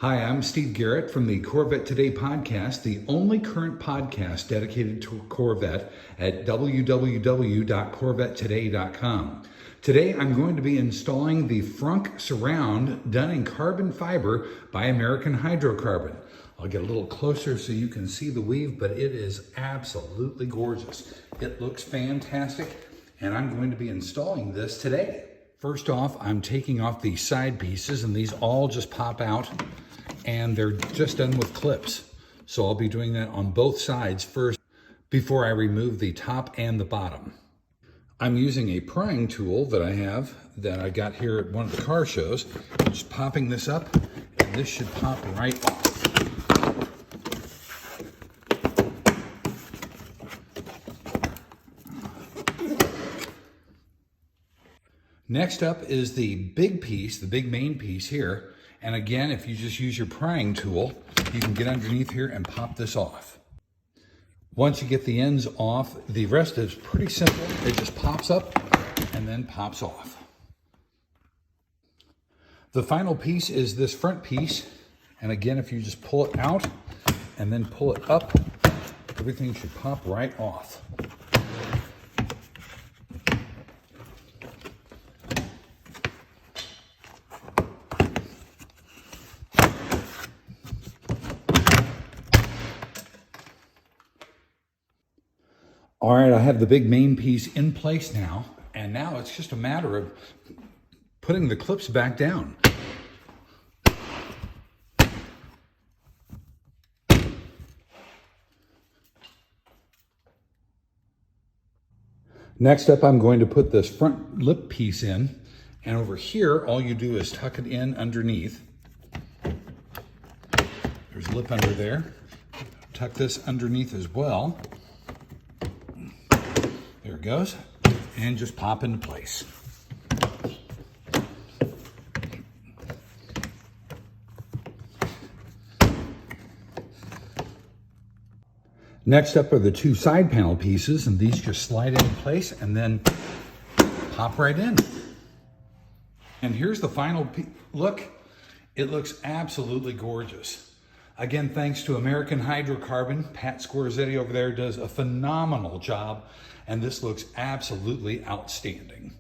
Hi, I'm Steve Garrett from the Corvette Today podcast, the only current podcast dedicated to Corvette at www.corvettetoday.com. Today, I'm going to be installing the Frunk surround done in carbon fiber by American Hydrocarbon. I'll get a little closer so you can see the weave, but it is absolutely gorgeous. It looks fantastic, and I'm going to be installing this today. First off, I'm taking off the side pieces, and these all just pop out, and they're just done with clips. So I'll be doing that on both sides first before I remove the top and the bottom. I'm using a prying tool that I got here at one of the car shows. Just popping this up, and this should pop right off. Next up is the big piece, the big main piece here. And again, if you just use your prying tool, you can get underneath here and pop this off. Once you get the ends off, the rest is pretty simple. It just pops up and then pops off. The final piece is this front piece. And again, if you just pull it out and then pull it up, everything should pop right off. All right, I have the big main piece in place now, and now it's just a matter of putting the clips back down. Next up, I'm going to put this front lip piece in, and over here, all you do is tuck it in underneath. There's a lip under there. Tuck this underneath as well. There it goes, and just pop into place. Next up are the two side panel pieces, and these just slide into place and then pop right in. And here's the final look. It looks absolutely gorgeous. Again, thanks to American Hydrocarbon. Pat Scorzetti over there does a phenomenal job, and this looks absolutely outstanding.